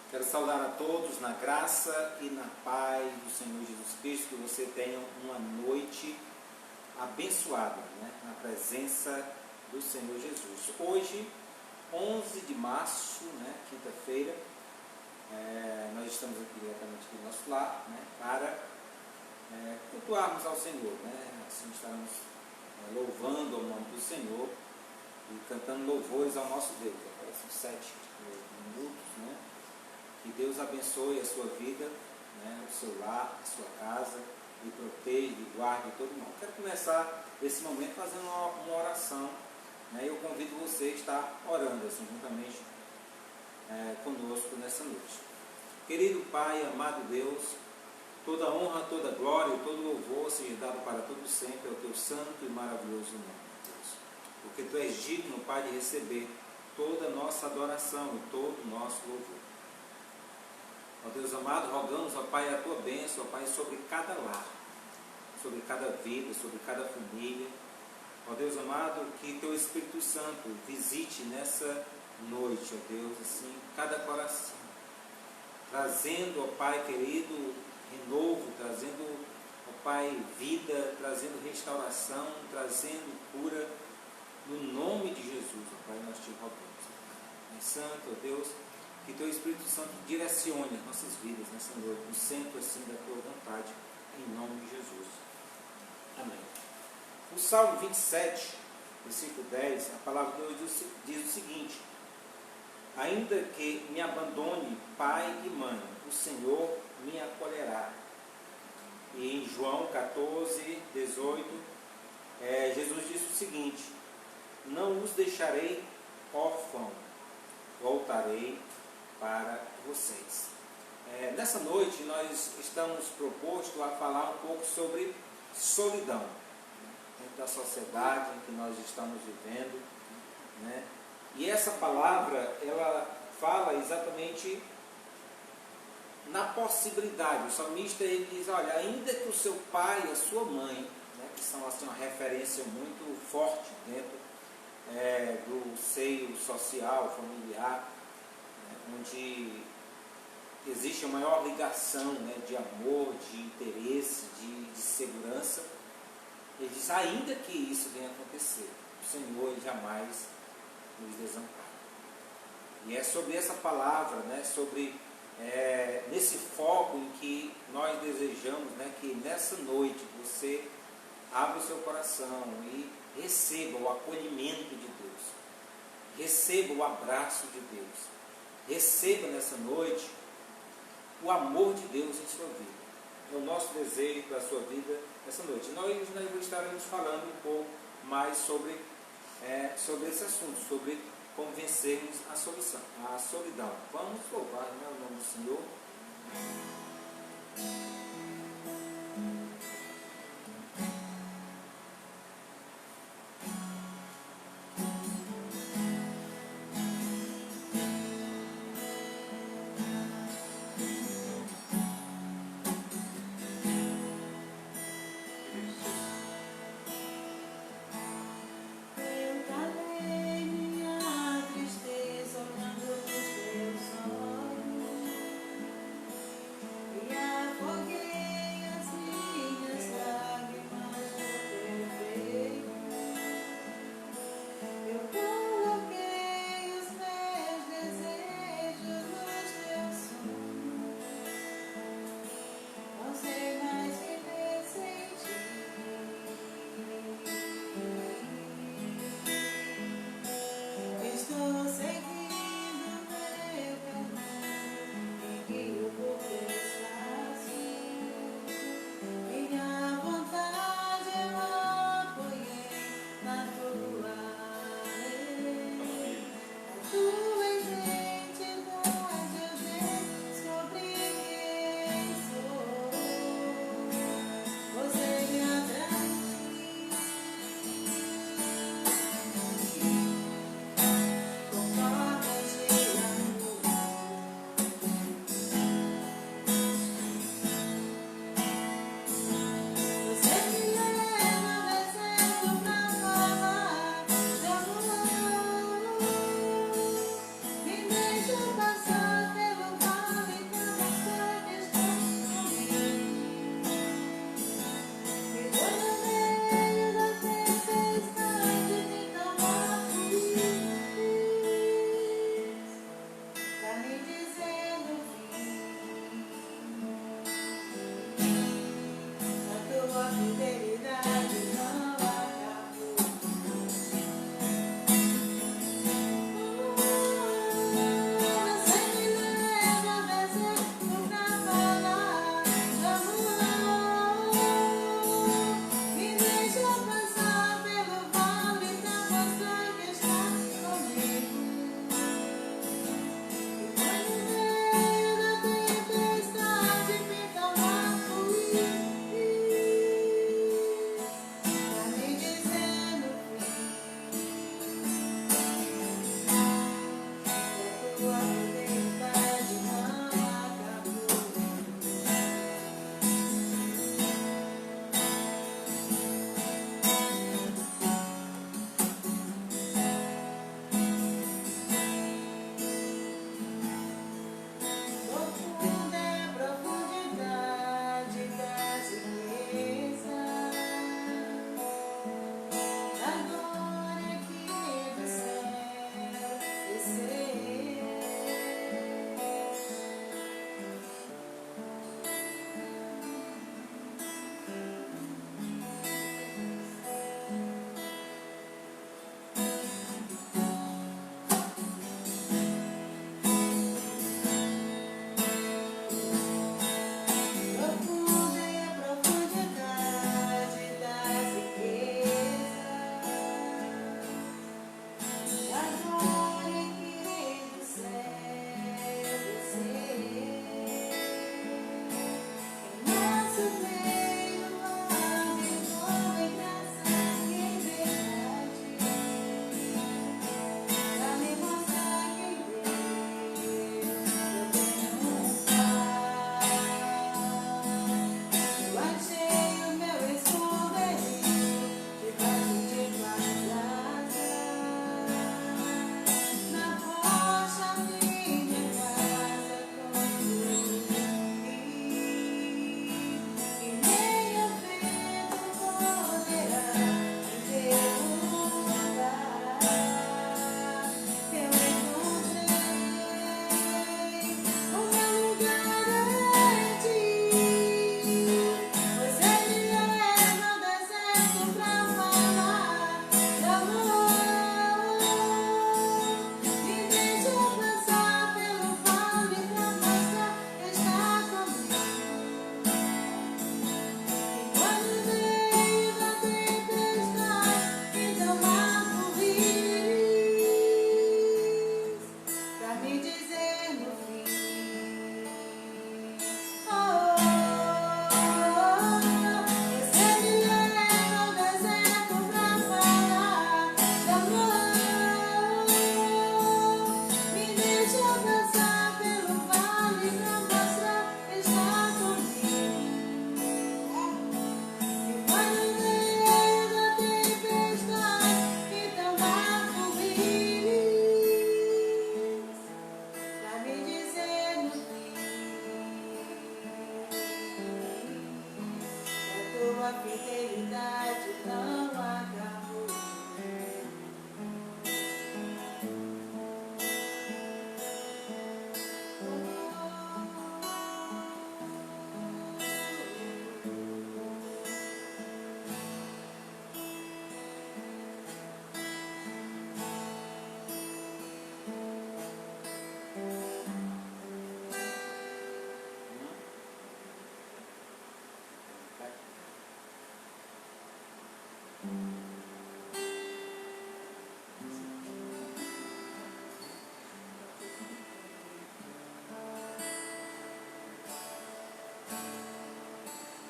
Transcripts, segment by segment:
Quero saudar a todos na graça e na paz do Senhor Jesus Cristo, que você tenha uma noite abençoada, né? Na presença do Senhor Jesus. Hoje, 11 de março, né? Quinta-feira, nós estamos aqui diretamente aqui no nosso lar, né? Para cultuarmos ao Senhor, né? Assim estaremos louvando ao nome do Senhor e cantando louvores ao nosso Deus. Agora são 7 minutos, né? Que Deus abençoe a sua vida, né, o seu lar, a sua casa, e proteja e guarde todo mundo. Quero começar esse momento fazendo uma oração, né? Eu convido você a estar orando assim, juntamente conosco nessa noite. Querido Pai, amado Deus, toda honra, toda glória e todo louvor seja dado para todo sempre ao teu santo e maravilhoso nome, Deus. Porque tu és digno, Pai, de receber toda a nossa adoração e todo o nosso louvor. Ó Deus amado, rogamos, ó Pai, a tua bênção, ó Pai, sobre cada lar, sobre cada vida, sobre cada família. Ó Deus amado, que teu Espírito Santo visite nessa noite, ó Deus, assim, cada coração, trazendo, ó Pai querido, renovo, trazendo, ó Pai, vida, trazendo restauração, trazendo cura, no nome de Jesus, ó Pai, nós te rogamos, ó Pai. Santo, ó Deus, que teu Espírito Santo direcione as nossas vidas nessa noite, no centro assim da tua vontade, em nome de Jesus. Amém. O Salmo 27, versículo 10, a palavra de Deus diz o seguinte: ainda que me abandone pai e mãe, o Senhor me acolherá. E em João 14, 18, Jesus disse o seguinte: não os deixarei órfãos, voltarei para vocês. Nessa noite nós estamos propostos a falar um pouco sobre solidão, dentro da sociedade em que nós estamos vivendo, né? E essa palavra, ela fala exatamente na possibilidade. O salmista, ele diz, olha, ainda que o seu pai e a sua mãe, né, que são assim, uma referência muito forte dentro do seio social, familiar, onde existe a maior ligação, né, de amor, de interesse, de segurança. Ele diz, ainda que isso venha a acontecer, o Senhor ele jamais nos desampara. E é sobre essa palavra, né, sobre nesse foco em que nós desejamos, né, que nessa noite você abra o seu coração e receba o acolhimento de Deus, receba o abraço de Deus. Receba nessa noite o amor de Deus em sua vida. É o nosso desejo para a sua vida nessa noite. Nós estaremos falando um pouco mais sobre esse assunto, sobre como vencermos a solidão. Vamos louvar, né, o nome do Senhor. Forget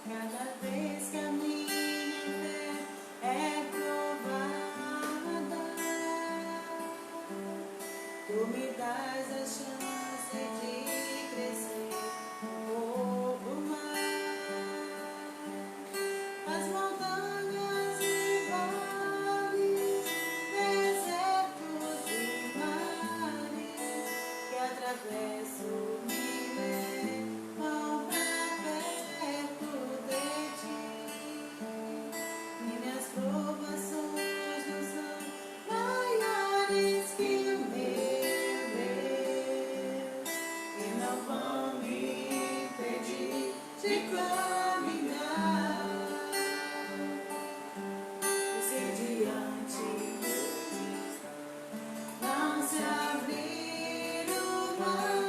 Cada vez que a minha fé é provada, tu me dás a chance de crescer um pouco mais. As montanhas e vales, desertos e mares que atravesso me levam pra perto de ti. Minhas provações não são maiores que o meu Deus, e não vão me impedir de caminhar. E se diante não se abrir o mar,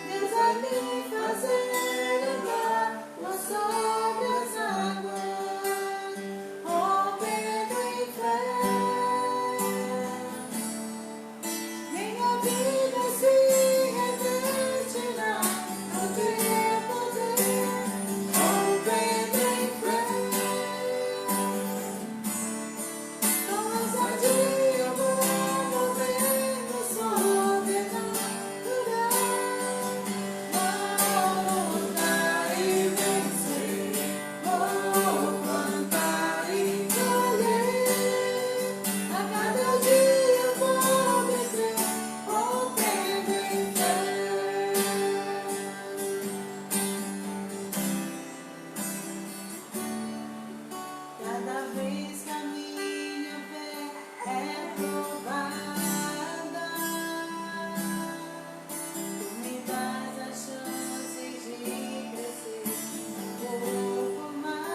Deus vai me fazer andar por sobre as águas, rompendo em fé. Minha vida se revestirá no teu poder, rompendo em fé. Com ousadia eu vou movendo sobrenatural. Vou lutar e vencer, vou plantar e colher. A cada dia eu vou vencer, rompendo em fé. Cada vez que a minha fé é provada, tu me dás a chance de crescer um pouco mais.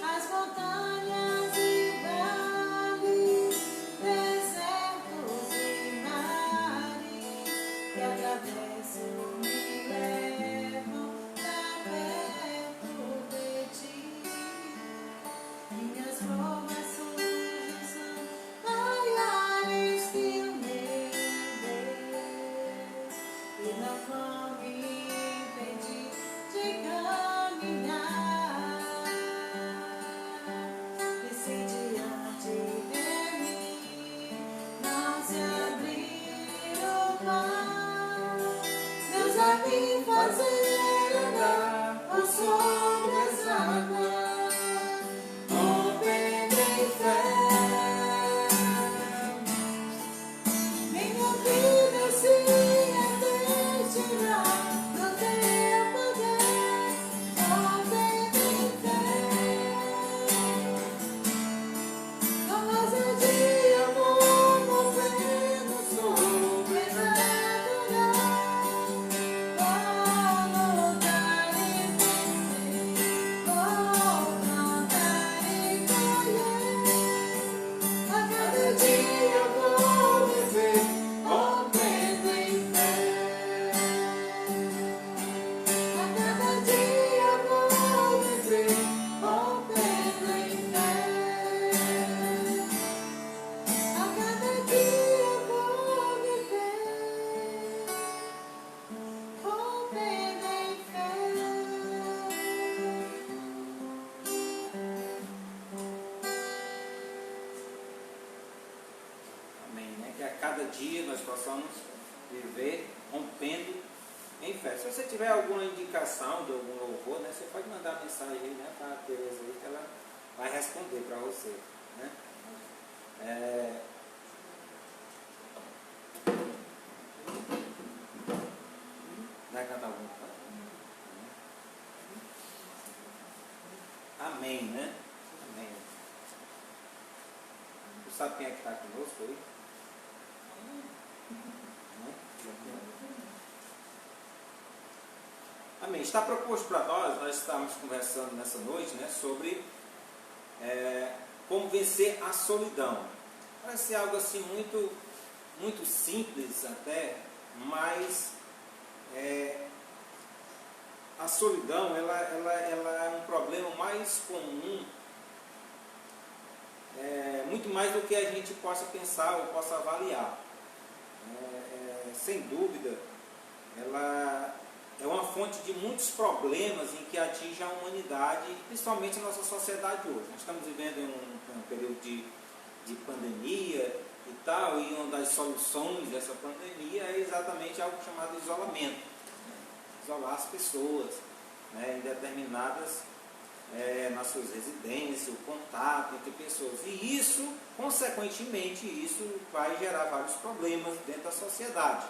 As montanhas e vales, desertos e mares que atravesso me levam pra perto de ti. Minhas provações não são maiores que o meu Deus, e não vão me impedir de caminhar. E se diante de mim não se abrir o mar, Deus vai me fazer andar por sobre as águas, rompendo em fé. Minha vida se revestirá no teu poder, rompendo em fé. Com ousadia eu vou movendo sobrenatural. Vou lutar e vencer, vou plantar e colher. A cada dia eu vou viver, rompendo em fé. A cada dia eu vou viver, rompendo em fé. A cada dia eu vou viver, rompendo em fé. Amém, né? Que a cada dia nós possamos viver rompendo em fé. Se você tiver alguma indicação de algum louvor, né, você pode mandar mensagem aí, né, para a Tereza aí, que ela vai responder para você, né? Vai cantar alguma coisa? Amém, né? Amém. Tu sabe quem é que está conosco aí? Né? Amém. Está proposto para nós estamos conversando nessa noite, né, sobre como vencer a solidão. Parece ser algo assim muito, muito simples até, mas a solidão ela é um problema mais mais comum, muito mais do que a gente possa pensar ou possa avaliar. Sem dúvida, ela é uma fonte de muitos problemas em que atinge a humanidade, principalmente a nossa sociedade hoje. Nós estamos vivendo em um período de pandemia e tal, e uma das soluções dessa pandemia é exatamente algo chamado isolamento, né? Isolar as pessoas, né, em determinadas, nas suas residências, o contato entre pessoas. E isso, consequentemente, isso vai gerar vários problemas dentro da sociedade.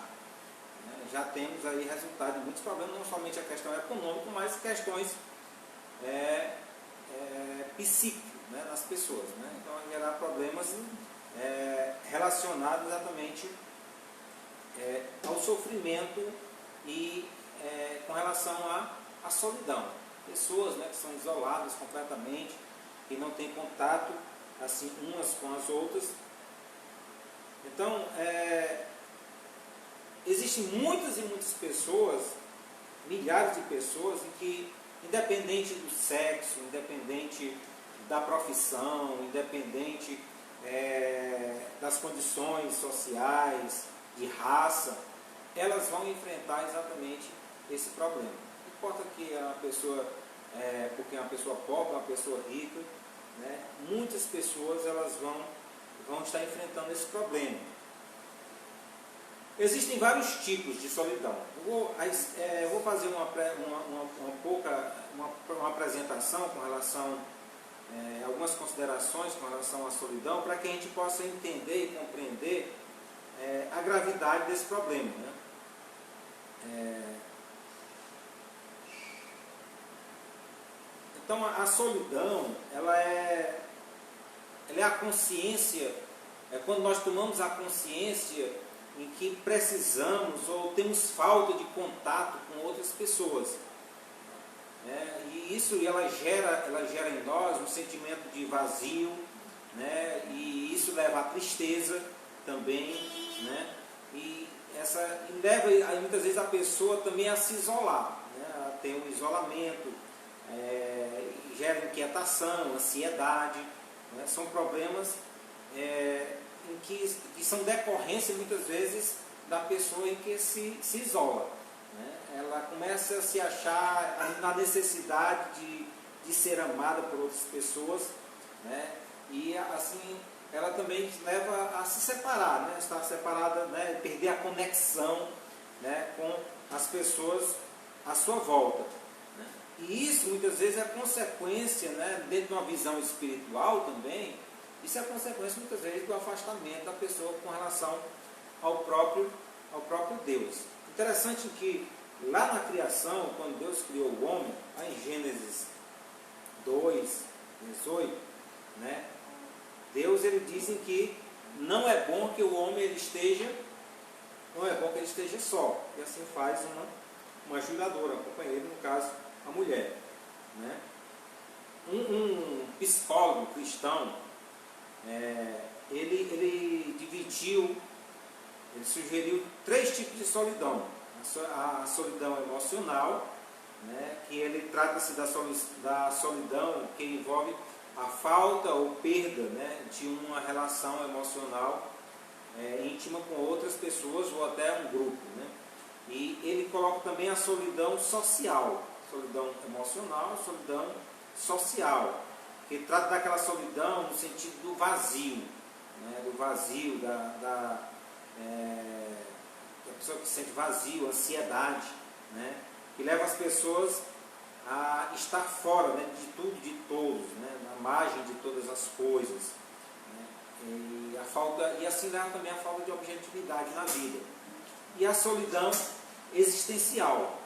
Já temos aí resultado de muitos problemas, não somente a questão econômica, mas questões psíquicas, né, nas pessoas, né? Então vai gerar problemas relacionados exatamente ao sofrimento e com relação à solidão. Pessoas, né, que são isoladas completamente, que não têm contato assim umas com as outras. Então, existem muitas e muitas pessoas, milhares de pessoas, em que, independente do sexo, independente da profissão, independente das condições sociais, de raça, elas vão enfrentar exatamente esse problema. Não importa que a pessoa, porque é uma pessoa pobre, uma pessoa rica, né, muitas pessoas elas vão estar enfrentando esse problema. Existem vários tipos de solidão. Eu vou fazer uma apresentação com relação a algumas considerações com relação à solidão, para que a gente possa entender e compreender a gravidade desse problema, né? Então, a solidão, ela é a consciência, quando nós tomamos a consciência em que precisamos ou temos falta de contato com outras pessoas. E isso ela gera em nós um sentimento de vazio, né? E isso leva à tristeza também, né? E leva muitas vezes a pessoa também a se isolar, né? A ter um isolamento, gera inquietação, ansiedade, né? São problemas em que são decorrência muitas vezes da pessoa em que se isola, né? Ela começa a se achar na necessidade de ser amada por outras pessoas, né? E assim ela também leva a se separar, né? Estar separada, né? Perder a conexão, né? Com as pessoas à sua volta, né? E isso muitas vezes é consequência, né? Dentro de uma visão espiritual também, isso é consequência muitas vezes do afastamento da pessoa com relação ao próprio Deus. Interessante que lá na criação, quando Deus criou o homem, lá em Gênesis 2:18, né? Deus ele diz que não é bom que o homem esteja só. E assim faz uma ajudadora, um companheiro, no caso, a mulher, né? Um psicólogo cristão, ele sugeriu 3 tipos de solidão. A solidão emocional, né, que ele trata-se da solidão que envolve a falta ou perda, né, de uma relação emocional íntima com outras pessoas ou até um grupo, né? E ele coloca também a solidão social, solidão emocional, solidão social, que trata daquela solidão no sentido do vazio, né, do vazio, da pessoa que sente vazio, ansiedade, né, que leva as pessoas a estar fora, né, de tudo e de todos, né, na margem de todas as coisas, né, e assim leva também a falta de objetividade na vida. E a solidão existencial,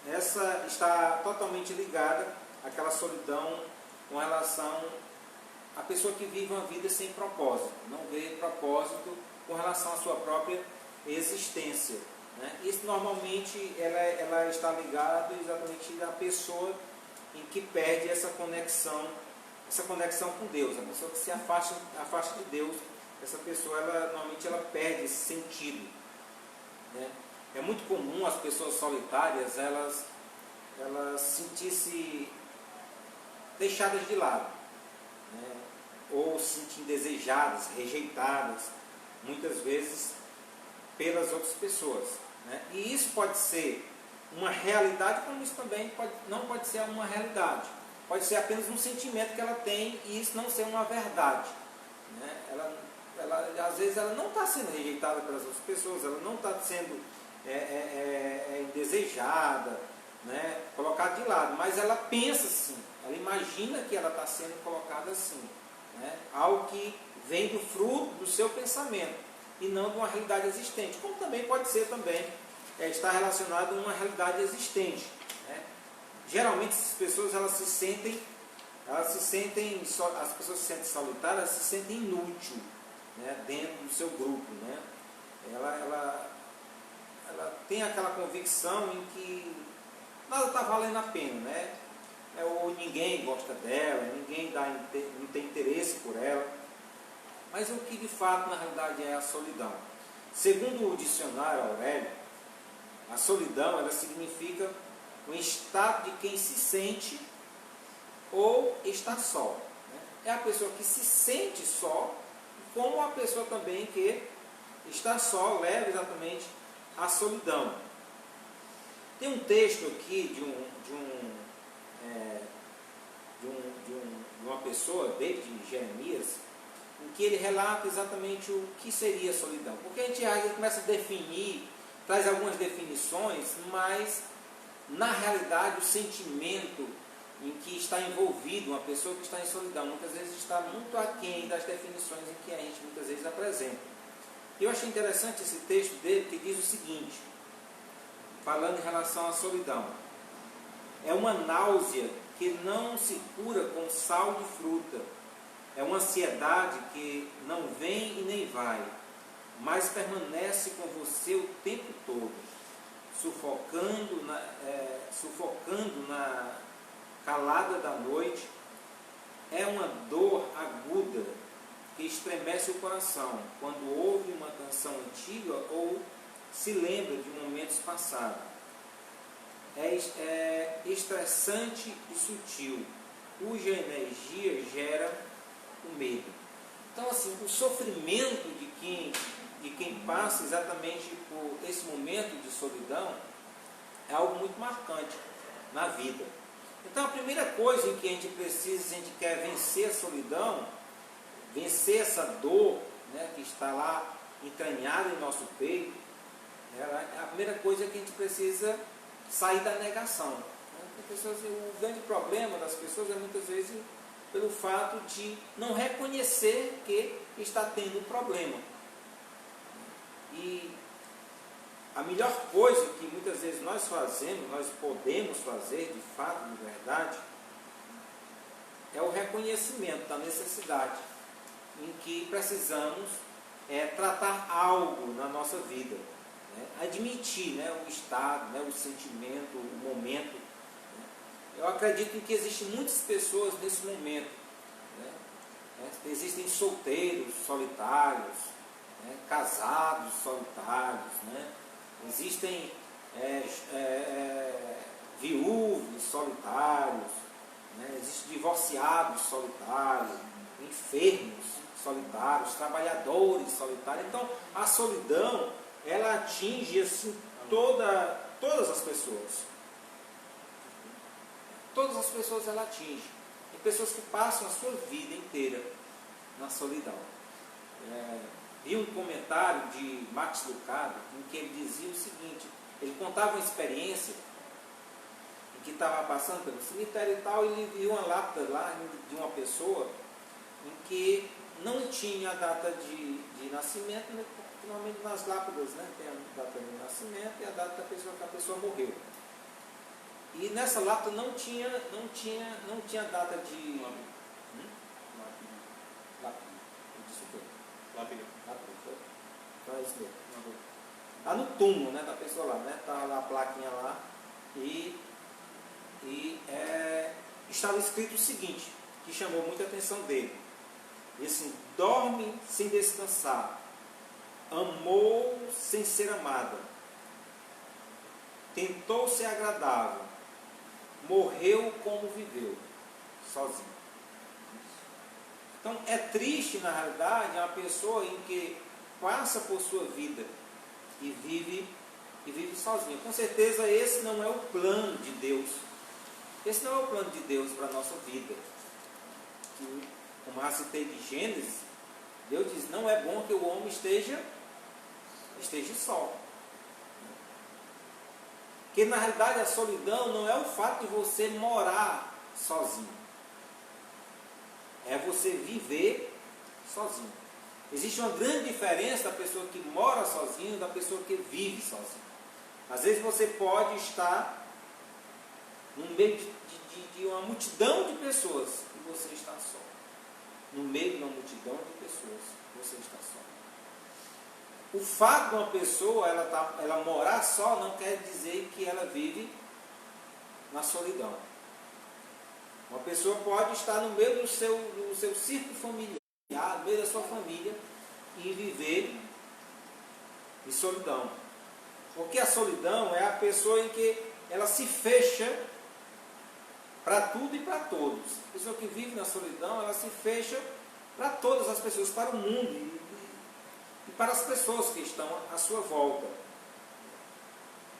essa está totalmente ligada àquela solidão com relação à pessoa que vive uma vida sem propósito, não vê propósito com relação à sua própria existência, né? Isso normalmente ela está ligada exatamente à pessoa em que perde essa conexão com Deus. A pessoa que se afasta de Deus, essa pessoa normalmente ela perde esse sentido, né? É muito comum as pessoas solitárias elas sentir-se deixadas de lado, né? Ou se sentir indesejadas, rejeitadas, muitas vezes pelas outras pessoas, né? E isso pode ser uma realidade, como isso também não pode ser uma realidade. Pode ser apenas um sentimento que ela tem e isso não ser uma verdade, né? Às vezes ela não está sendo rejeitada pelas outras pessoas, ela não está sendo indesejada, né? Colocada de lado, mas ela pensa assim, ela imagina que ela está sendo colocada assim, né? Algo que vem do fruto do seu pensamento e não de uma realidade existente, como também pode ser também está relacionado a uma realidade existente, né? Geralmente as pessoas as pessoas se sentem solitárias, elas se sentem inúteis, né? Dentro do seu grupo, né? Ela tem aquela convicção em que nada está valendo a pena, né? Ou ninguém gosta dela, ninguém não tem interesse por ela. Mas o que de fato na realidade é a solidão? Segundo o dicionário Aurélio, a solidão ela significa um estado de quem se sente ou está só, né? É a pessoa que se sente só, como a pessoa também que está só leva exatamente à solidão. Tem um texto aqui de uma pessoa, David Jeremias, em que ele relata exatamente o que seria solidão. Porque a gente começa a definir, traz algumas definições, mas na realidade o sentimento em que está envolvido uma pessoa que está em solidão muitas vezes está muito aquém das definições em que a gente muitas vezes apresenta. E eu achei interessante esse texto dele, que diz o seguinte, falando em relação à solidão: é uma náusea que não se cura com sal de fruta, é uma ansiedade que não vem e nem vai, mas permanece com você o tempo todo, sufocando na calada da noite. É uma dor aguda que estremece o coração quando ouve uma canção antiga ou se lembra de momentos passados. É estressante e sutil, cuja energia gera o medo. Então, assim, o sofrimento de quem passa exatamente por esse momento de solidão é algo muito marcante na vida. Então, a primeira coisa em que a gente precisa, se a gente quer vencer a solidão, vencer essa dor, né, que está lá entranhada em nosso peito, a primeira coisa é que a gente precisa sair da negação, né? O grande problema das pessoas é muitas vezes pelo fato de não reconhecer que está tendo um problema. E a melhor coisa que muitas vezes nós fazemos, nós podemos fazer de fato, de verdade, é o reconhecimento da necessidade em que precisamos tratar algo na nossa vida, né? Admitir, né, o estado, né, o sentimento, o momento, né? Eu acredito que existem muitas pessoas nesse momento, né? Existem solteiros solitários, né, casados solitários, né? Existem viúvos solitários, né? Existem divorciados solitários, enfermos solitários, trabalhadores solitários. Então, a solidão, ela atinge assim, todas as pessoas. Todas as pessoas ela atinge. Tem pessoas que passam a sua vida inteira na solidão. Vi um comentário de Max Lucado em que ele dizia o seguinte: ele contava uma experiência em que estava passando pelo cemitério e tal, e ele viu uma lápide lá de uma pessoa em que não tinha a data de nascimento, né? Normalmente nas lápides, né, tem a data de nascimento e a data da pessoa que a pessoa morreu. E nessa lápide não tinha data de lápide. Então é isso mesmo. Está no túmulo, né, da pessoa lá, né? Está lá a plaquinha lá e estava escrito o seguinte, que chamou muita atenção dele. E assim: dorme sem descansar, amou sem ser amada, tentou ser agradável, morreu como viveu, sozinho. Então é triste, na realidade, uma pessoa em que passa por sua vida e vive sozinho. Com certeza esse não é o plano de Deus. Esse não é o plano de Deus para a nossa vida. Como já citei de Gênesis, Deus diz, não é bom que o homem esteja só. Porque na realidade a solidão não é o fato de você morar sozinho. É você viver sozinho. Existe uma grande diferença da pessoa que mora sozinho da pessoa que vive sozinho. Às vezes você pode estar no meio de uma multidão de pessoas e você está só. No meio de uma multidão de pessoas, você está só. O fato de uma pessoa ela morar só não quer dizer que ela vive na solidão. Uma pessoa pode estar no meio do seu círculo familiar, no meio da sua família, e viver em solidão. Porque a solidão é a pessoa em que ela se fecha para tudo e para todos. A pessoa que vive na solidão, ela se fecha para todas as pessoas, para o mundo e para as pessoas que estão à sua volta.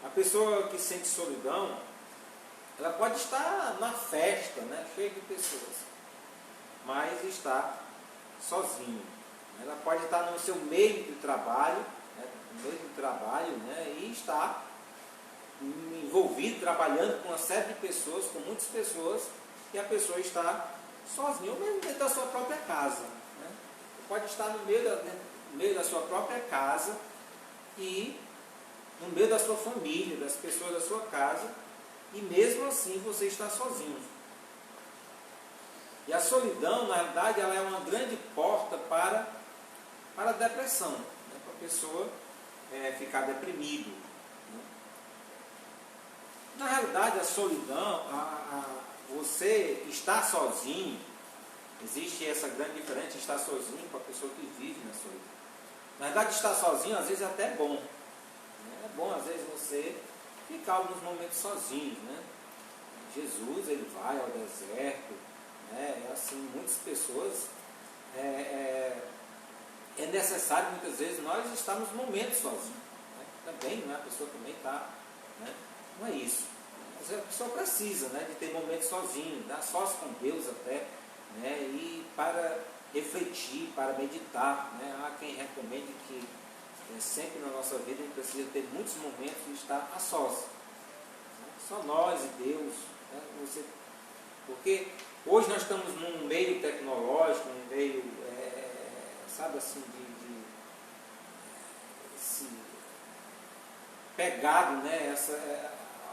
A pessoa que sente solidão, ela pode estar na festa, né, cheia de pessoas, mas está sozinho. Ela pode estar no seu meio de trabalho, e está envolvido, trabalhando com uma série de pessoas, com muitas pessoas, e a pessoa está sozinha, ou mesmo dentro da sua própria casa. Né? Pode estar no meio da sua própria casa e no meio da sua família, das pessoas da sua casa, e mesmo assim você está sozinho. E a solidão, na realidade, ela é uma grande porta para a depressão, né? Para a pessoa ficar deprimido. Né? Na realidade, a solidão, você estar sozinho, existe essa grande diferença de estar sozinho para a pessoa que vive na solidão. Na verdade, estar sozinho às vezes é até bom. Né? É bom às vezes você ficar alguns momentos sozinho. Né? Jesus, ele vai ao deserto. Né? Assim, muitas pessoas, é necessário muitas vezes nós estarmos momentos sozinhos. Né? Também, né? A pessoa também está, né? Não é isso. Mas a pessoa precisa, né, de ter momentos sozinho, né? Sós com Deus até, né? E para refletir, para meditar. Né? Há quem recomende que sempre na nossa vida a gente precisa ter muitos momentos de estar a sós. Né? Só nós e Deus. Né? Porque hoje nós estamos num meio tecnológico, num meio, sabe assim, pegado, né,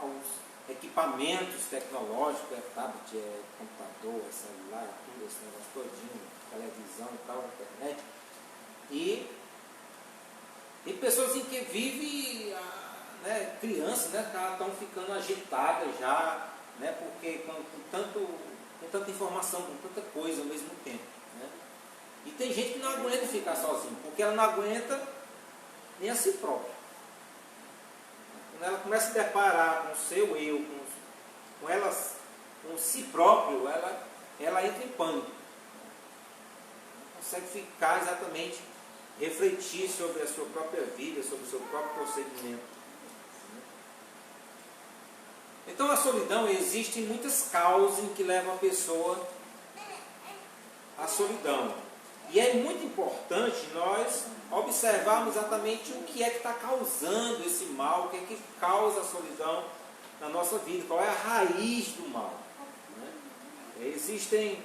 aos equipamentos tecnológicos, tablet, computador, celular, tudo esse negócio todinho, televisão e tal, internet. E tem pessoas em que vivem, né, crianças, né, estão ficando agitadas já, né, porque com tanta informação, com tanta coisa ao mesmo tempo. Né? E tem gente que não aguenta ficar sozinha, porque ela não aguenta nem a si própria. Quando ela começa a se deparar com o seu eu, com si próprio, ela entra em pânico. Não consegue ficar exatamente, refletir sobre a sua própria vida, sobre o seu próprio procedimento. Então a solidão, existem muitas causas em que levam a pessoa à solidão. E é muito importante nós observarmos exatamente o que é que está causando esse mal, o que é que causa a solidão na nossa vida, qual é a raiz do mal. Né? Existem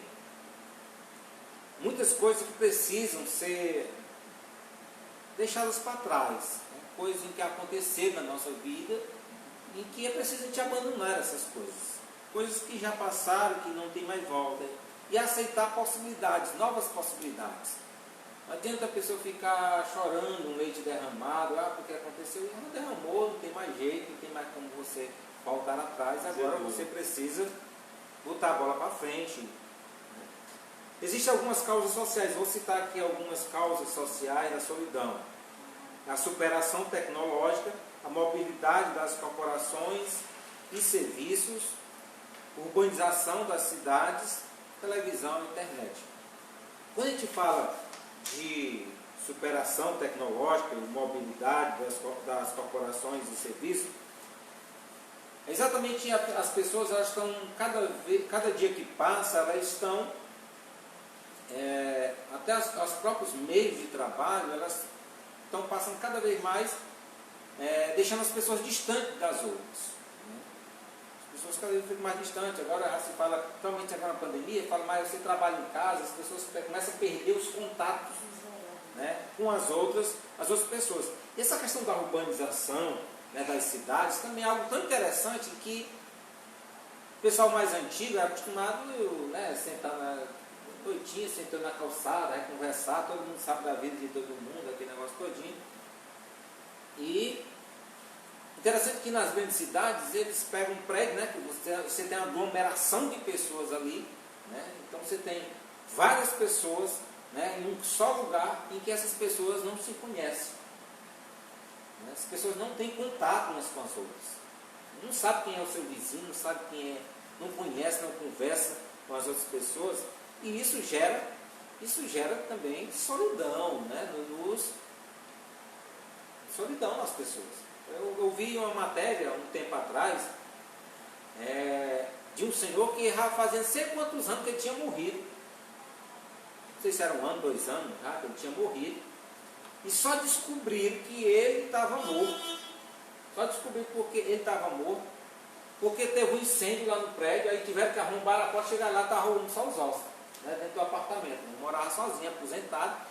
muitas coisas que precisam ser deixadas para trás, né? Coisas em que aconteceram na nossa vida, em que é preciso a gente abandonar essas coisas que já passaram, que não tem mais volta, e aceitar possibilidades, novas possibilidades. Não adianta a pessoa ficar chorando um leite derramado, porque aconteceu, e não derramou, não tem mais jeito, não tem mais como você voltar atrás, agora você precisa botar a bola para frente. Existem algumas causas sociais, vou citar aqui algumas causas sociais da solidão. A superação tecnológica, a mobilidade das corporações e serviços, urbanização das cidades televisão, internet. Quando a gente fala de superação tecnológica e mobilidade das corporações e serviços, exatamente as pessoas, elas estão, cada dia que passa, elas estão, até os próprios meios de trabalho, elas estão passando cada vez mais, deixando as pessoas distantes das outras. Né? As pessoas cada vez ficam mais distantes. Agora já se fala, principalmente agora na pandemia, fala mais, você trabalha em casa, as pessoas começam a perder os contatos, né, com as outras pessoas. E essa questão da urbanização, né, das cidades, também é algo tão interessante que o pessoal mais antigo é acostumado, né, sentar na noitinha, sentando na calçada, conversar, todo mundo sabe da vida de todo mundo, aquele negócio todinho. E interessante que nas grandes cidades eles pegam um prédio, né, que você tem uma aglomeração de pessoas ali, né, então você tem várias pessoas, né, em um só lugar em que essas pessoas não se conhecem. Né, as pessoas não têm contato umas com as outras. Não sabe quem é o seu vizinho, não sabe quem é, não conhece, não conversa com as outras pessoas. E isso gera também solidão, né, solidão nas pessoas. Eu vi uma matéria um tempo atrás de um senhor que já fazia sei quantos anos que ele tinha morrido. Não sei se era 1 ano, 2 anos já, que ele tinha morrido. E só descobriram que ele estava morto. Só descobriram porque ele estava morto. Porque teve um incêndio lá no prédio, aí tiveram que arrombar a porta, chegar lá, estava rolando só os ossos, né, dentro do apartamento. Ele morava sozinho, aposentado.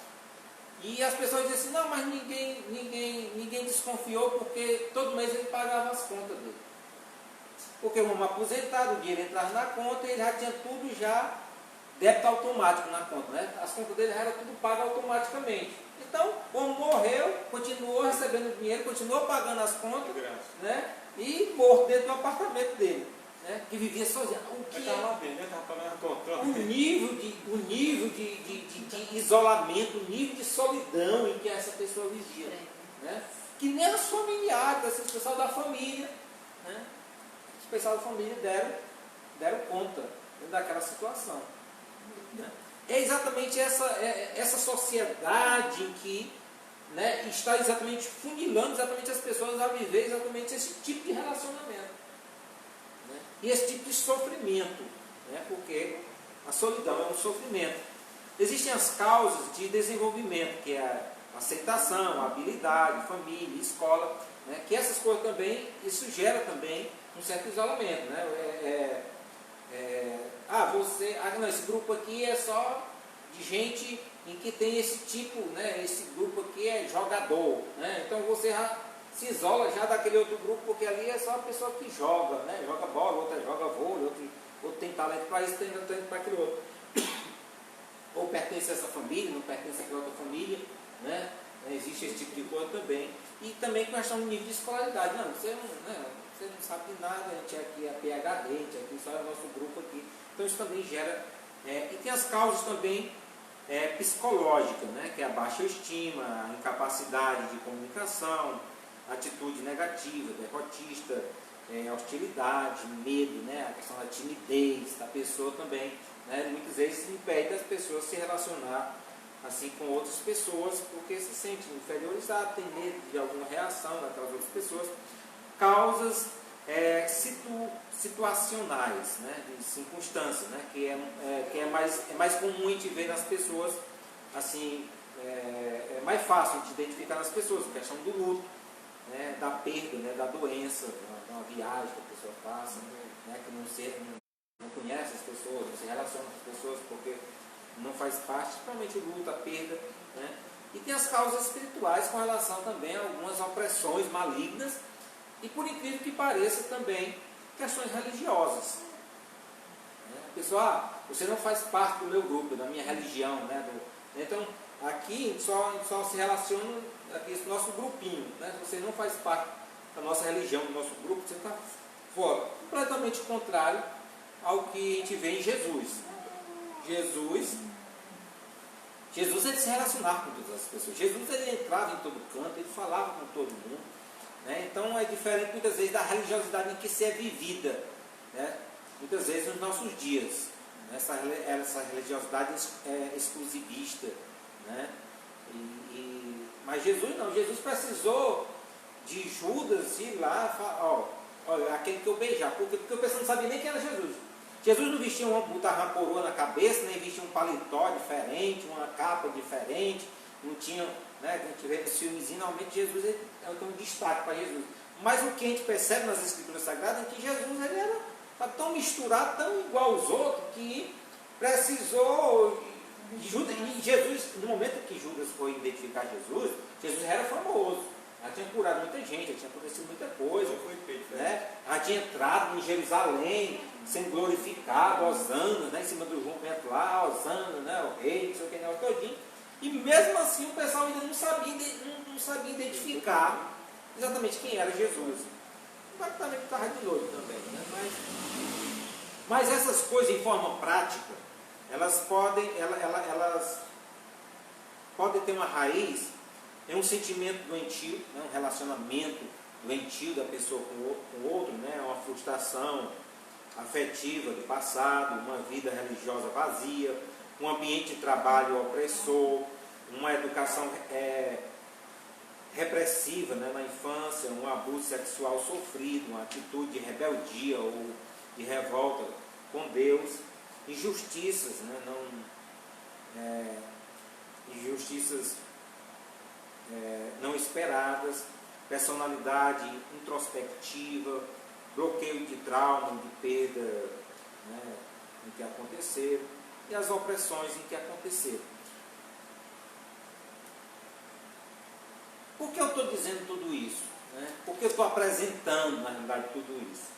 E as pessoas diziam assim, não, mas ninguém desconfiou, porque todo mês ele pagava as contas dele. Porque o homem aposentado, o dinheiro entrava na conta e ele já tinha tudo débito automático na conta, né? As contas dele já era tudo pago automaticamente. Então, o homem morreu, continuou recebendo dinheiro, continuou pagando as contas, né? E morto dentro do apartamento dele, né? Que vivia sozinho. O nível de isolamento, o nível de solidão em que essa pessoa vivia, né? Que nem os familiares, esse pessoal da família, né? Os pessoal da família deram conta daquela situação. É exatamente essa sociedade em que, né, está exatamente funilando exatamente as pessoas a viver exatamente esse tipo de relacionamento, né, e esse tipo de sofrimento, né, porque a solidão é um sofrimento. Existem as causas de desenvolvimento, que é a aceitação, a habilidade, família, escola, né, que essas coisas também, isso gera também um certo isolamento, né, esse grupo aqui é só de gente em que tem esse tipo, né, esse grupo aqui é jogador, né, então você já se isola já daquele outro grupo, porque ali é só a pessoa que joga, né, joga bola, outra joga vôlei, outro tem talento para isso, tem talento para aquele outro. Ou pertence a essa família, não pertence àquela outra família, né, existe esse tipo de coisa também. E também com questão do nível de escolaridade, não, você não sabe de nada, a gente aqui é PhD, a gente aqui só é o nosso grupo aqui. Então isso também gera, e tem as causas também psicológicas, né, que é a baixa estima, a incapacidade de comunicação, atitude negativa, derrotista, hostilidade, medo, né, a questão da timidez da pessoa também, né, muitas vezes impede as pessoas se relacionar assim com outras pessoas, porque se sente inferiorizado, tem medo de alguma reação daquelas outras pessoas. Causas situacionais, né, de circunstâncias, né, que é mais comum a gente ver nas pessoas, assim, é mais fácil de identificar nas pessoas, a questão do luto, né, da perda, né, da doença, de uma viagem que a pessoa passa, né, que não conhece as pessoas, não se relaciona com as pessoas, porque não faz parte, principalmente o luto, a perda, né. E tem as causas espirituais com relação também a algumas opressões malignas, e por incrível que pareça também questões religiosas. A pessoa, você não faz parte do meu grupo, da minha religião, né? Então aqui só se relaciona aqui esse nosso grupinho, né? Você não faz parte da nossa religião, do nosso grupo, você está fora. Completamente contrário ao que a gente vê em Jesus. Jesus ele se relacionava com todas as pessoas. Jesus ele entrava em todo canto, ele falava com todo mundo. Né? Então é diferente muitas vezes da religiosidade em que se é vivida, né? Muitas vezes nos nossos dias. essa religiosidade exclusivista, né? Mas Jesus não, Jesus precisou de Judas ir lá e falar, olha, aquele que eu beijar, porque o pessoal não sabia nem quem era Jesus. Jesus não vestia botava uma coroa na cabeça, nem vestia um paletó diferente, uma capa diferente, não tinha, né, a gente vê nos filmezinhos, normalmente Jesus é um destaque para Jesus. Mas o que a gente percebe nas Escrituras Sagradas é que Jesus ele era tão misturado, tão igual aos outros, que precisou. E Jesus, no momento que Judas foi identificar Jesus, Jesus era famoso. Já tinha curado muita gente, já tinha acontecido muita coisa. Né? Já tinha entrado em Jerusalém, sendo glorificado, Osana, né? Em cima do jumento lá, Osana, né? O rei, não sei o que, não, todinho. E mesmo assim o pessoal ainda não sabia identificar exatamente quem era Jesus. Completamente estava de noite também, né? Mas essas coisas em forma prática, elas podem ter uma raiz em um sentimento doentio, né? Um relacionamento doentio da pessoa com o outro, né? Uma frustração afetiva do passado, uma vida religiosa vazia, um ambiente de trabalho opressor, uma educação repressiva, né, na infância, um abuso sexual sofrido, uma atitude de rebeldia ou de revolta com Deus, injustiças, né, injustiças não esperadas, personalidade introspectiva, bloqueio de trauma, de perda, né, em que aconteceram, e as opressões em que aconteceram. Por que eu estou dizendo tudo isso? Né? Por que eu estou apresentando, na realidade, tudo isso?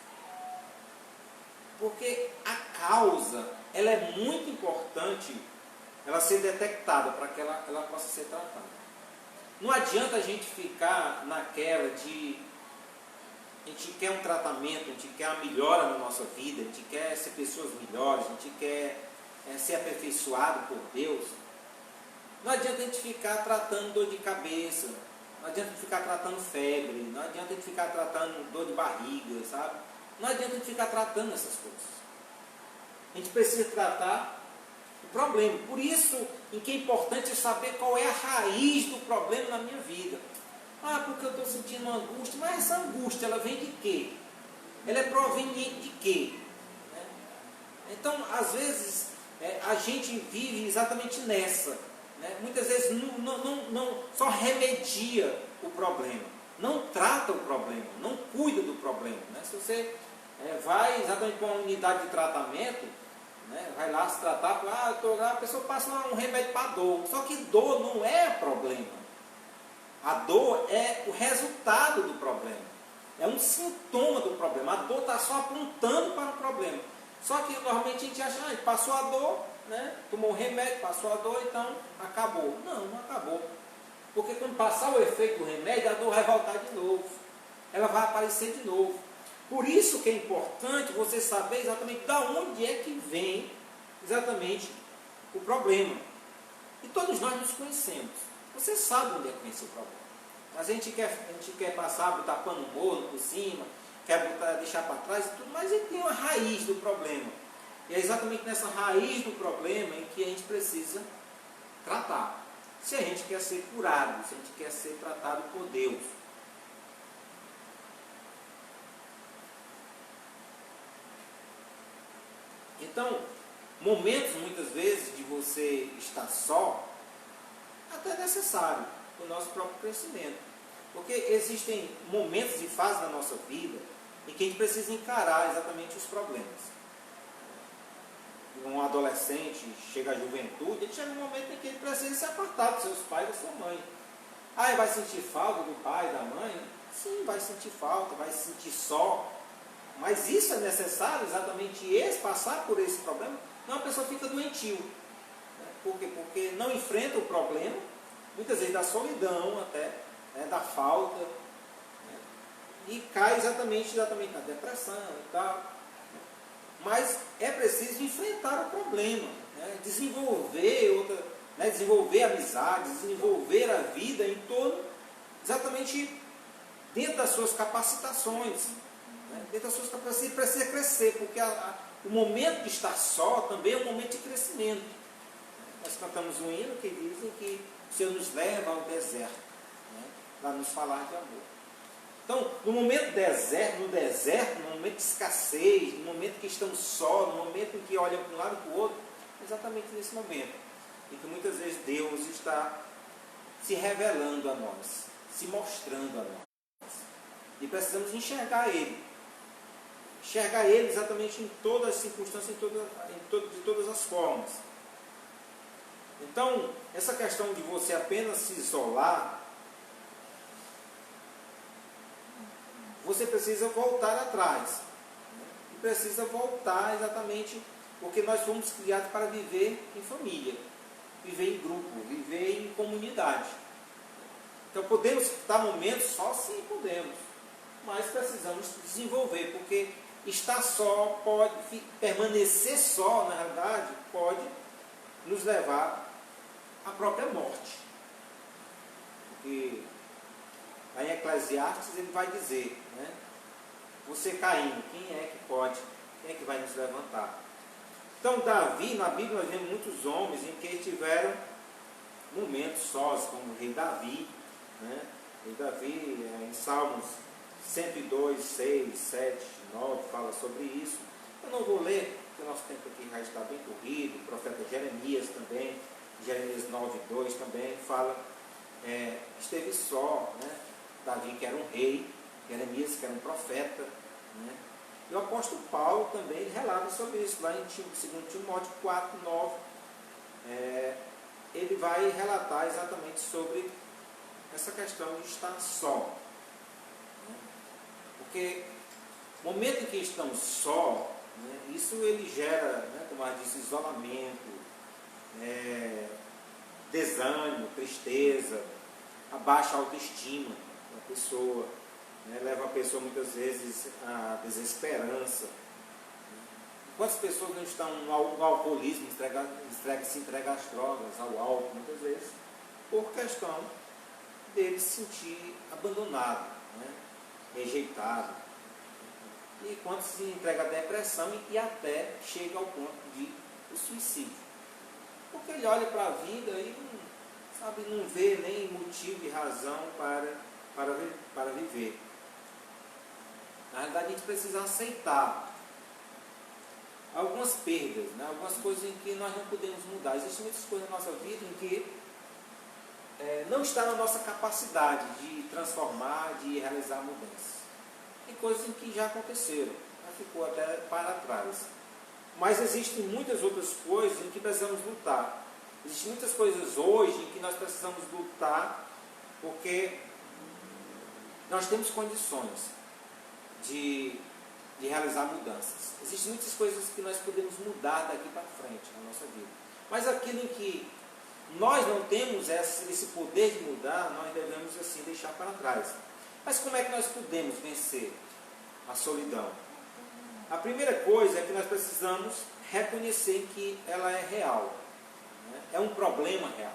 Porque a causa, ela é muito importante ela ser detectada para que ela possa ser tratada. Não adianta a gente ficar naquela de a gente quer um tratamento, a gente quer a melhora na nossa vida, a gente quer ser pessoas melhores, a gente quer ser aperfeiçoado por Deus. Não adianta a gente ficar tratando dor de cabeça, não adianta a gente ficar tratando febre, não adianta a gente ficar tratando dor de barriga, sabe? Não adianta a gente ficar tratando essas coisas. A gente precisa tratar o problema. Por isso, em que é importante saber qual é a raiz do problema na minha vida. Ah, porque eu estou sentindo uma angústia. Mas essa angústia, ela vem de quê? Ela é proveniente de quê? Então, às vezes, a gente vive exatamente nessa. Né? Muitas vezes não só remedia o problema, não trata o problema, não cuida do problema. Né? Se você vai exatamente para uma unidade de tratamento, né? Vai lá se tratar, a pessoa passa um remédio para dor. Só que dor não é problema. A dor é o resultado do problema. É um sintoma do problema. A dor está só apontando para o problema. Só que normalmente a gente acha, passou a dor, né? Tomou um remédio, passou a dor, então acabou. Não acabou. Porque quando passar o efeito do remédio, a dor vai voltar de novo. Ela vai aparecer de novo. Por isso que é importante você saber exatamente de onde é que vem exatamente o problema. E todos nós nos conhecemos. Você sabe onde é que vem esse problema. A gente quer passar, botar pano morno por cima, quer deixar para trás e tudo, mas ele tem uma raiz do problema. E é exatamente nessa raiz do problema em que a gente precisa tratar. Se a gente quer ser curado, se a gente quer ser tratado por Deus. Então, momentos muitas vezes de você estar só, até é necessário para o nosso próprio crescimento. Porque existem momentos e fases da nossa vida em que a gente precisa encarar exatamente os problemas. Um adolescente chega à juventude, ele chega um momento em que ele precisa se apartar dos seus pais e da sua mãe. Ele vai sentir falta do pai e da mãe? Sim, vai sentir falta, vai se sentir só. Mas isso é necessário, exatamente passar por esse problema. Não, a pessoa fica doentio. Por quê? Porque não enfrenta o problema, muitas vezes da solidão até, da falta, né? E cai exatamente na depressão e tal. Mas é preciso enfrentar o problema, né? Desenvolver amizades, desenvolver a vida em torno, exatamente dentro das suas capacitações. Dentro das suas capacidades, precisa crescer, porque o momento de estar só também é um momento de crescimento. Nós cantamos um hino que dizem que o Senhor nos leva ao deserto, né, para nos falar de amor. Então, no momento deserto, no momento de escassez, no momento que estamos só, no momento em que olham para um lado e para o outro, é exatamente nesse momento em que muitas vezes Deus está se revelando a nós, se mostrando a nós. E precisamos enxergar Ele. Enxergar Ele exatamente em todas as circunstâncias, de todas as formas. Então, essa questão de você apenas se isolar, você precisa voltar atrás. E precisa voltar exatamente porque nós fomos criados para viver em família, viver em grupo, viver em comunidade. Então podemos estar momentos só, sim, podemos. Mas precisamos desenvolver, porque estar só pode, permanecer só, na realidade, pode nos levar à própria morte. Porque lá em Eclesiastes ele vai dizer, né, você caindo, quem é que vai nos levantar? Então Davi, na Bíblia nós vemos muitos homens em que tiveram momentos sós, como o rei Davi, né? O rei Davi, em Salmos 102, 6, 7, 9, fala sobre isso. Eu não vou ler, porque o nosso tempo aqui já está bem corrido. O profeta Jeremias também, Jeremias 9, 2 também fala, esteve só, né? Davi que era um rei, Jeremias que era um profeta, né? E o apóstolo Paulo também relata sobre isso, lá em 2 Timóteo 4, 9. Ele vai relatar exatamente sobre essa questão de estar só. Né? Porque o momento em que estamos só, né, isso ele gera, né, como eu disse, isolamento, desânimo, tristeza, a baixa autoestima da pessoa, né, leva a pessoa muitas vezes à desesperança. Quantas pessoas não estão no alcoolismo, se entregam às drogas, ao álcool, muitas vezes, por questão dele se sentir abandonado, né, rejeitado. E quantos se entregam à depressão e até chega ao ponto de o suicídio. Porque ele olha para a vida e não vê nem motivo e razão para viver. Na realidade, a gente precisa aceitar algumas perdas, né? Algumas coisas em que nós não podemos mudar. Existem muitas coisas na nossa vida em que não está na nossa capacidade de transformar, de realizar mudanças. Tem coisas em que já aconteceram, já ficou até para trás. Mas existem muitas outras coisas em que precisamos lutar. Existem muitas coisas hoje em que nós precisamos lutar porque nós temos condições de realizar mudanças. Existem muitas coisas que nós podemos mudar daqui para frente na nossa vida. Mas aquilo em que nós não temos esse poder de mudar, nós devemos assim deixar para trás. Mas como é que nós podemos vencer a solidão? A primeira coisa é que nós precisamos reconhecer que ela é real. Né? É um problema real.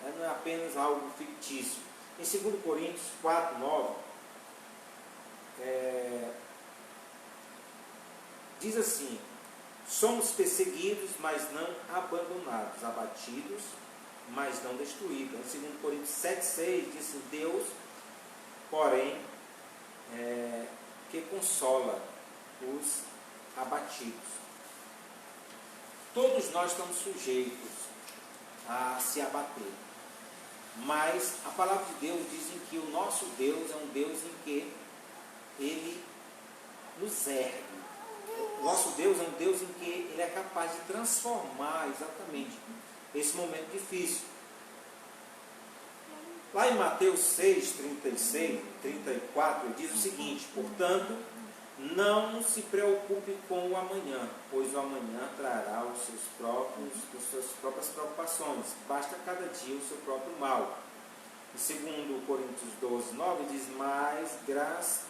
Né? Não é apenas algo fictício. Em 2 Coríntios 4, 9, diz assim: somos perseguidos, mas não abandonados, abatidos, mas não destruídos. Em 2 Coríntios 7, 6, diz assim: Deus, porém, que consola os abatidos. Todos nós estamos sujeitos a se abater. Mas a palavra de Deus diz que o nosso Deus é um Deus em que Ele nos ergue. O nosso Deus é um Deus em que Ele é capaz de transformar exatamente esse momento difícil. Lá em Mateus 6, 36, 34, ele diz o seguinte: portanto, não se preocupe com o amanhã, pois o amanhã trará as suas próprias preocupações. Basta cada dia o seu próprio mal. Em 2 Coríntios 12, 9, diz: mas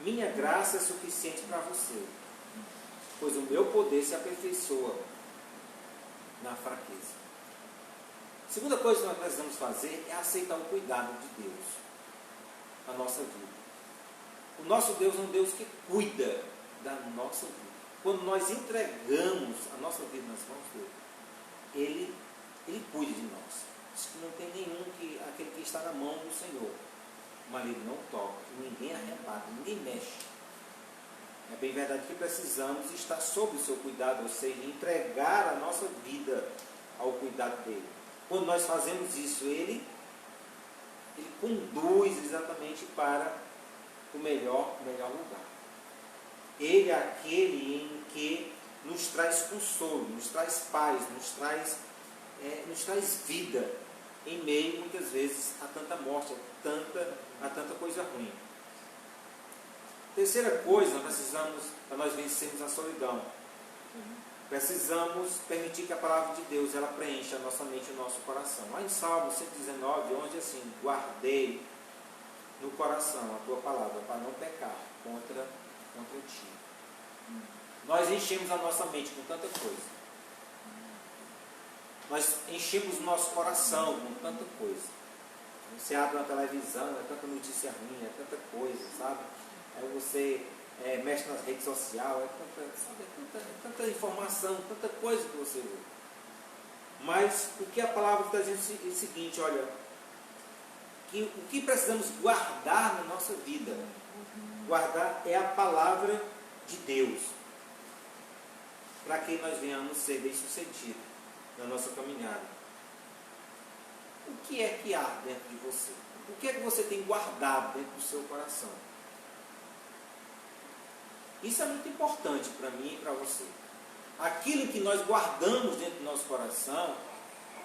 minha graça é suficiente para você, pois o meu poder se aperfeiçoa na fraqueza. A segunda coisa que nós precisamos fazer é aceitar o cuidado de Deus na nossa vida. O nosso Deus é um Deus que cuida da nossa vida. quando nós entregamos a nossa vida nas mãos dele, ele cuida de nós. Diz que não tem nenhum aquele que está na mão do Senhor, o maligno não toca, ninguém arrebata, ninguém mexe. É bem verdade que precisamos estar sob o seu cuidado, ou seja, entregar a nossa vida ao cuidado dele. Quando nós fazemos isso, ele conduz exatamente para o melhor lugar. Ele é aquele em que nos traz consolo, nos traz paz, nos traz vida, em meio, muitas vezes, a tanta morte, a tanta coisa ruim. Terceira coisa, para nós vencermos a solidão, precisamos permitir que a palavra de Deus ela preencha a nossa mente e o nosso coração. Lá em Salmo 119, onde assim, guardei no coração a tua palavra, para não pecar contra ti. Nós enchemos a nossa mente com tanta coisa. Nós enchemos o nosso coração com tanta coisa. Você abre uma televisão, é tanta notícia ruim, é tanta coisa, sabe? Aí você mexe nas redes sociais, é tanta informação, tanta coisa que você vê. Mas o que a palavra está dizendo é o seguinte, olha, que o que precisamos guardar na nossa vida, guardar é a palavra de Deus, para que nós venhamos ser bem-sucedidos na nossa caminhada. O que é que há dentro de você? O que é que você tem guardado dentro do seu coração? Isso é muito importante para mim e para você. Aquilo que nós guardamos dentro do nosso coração,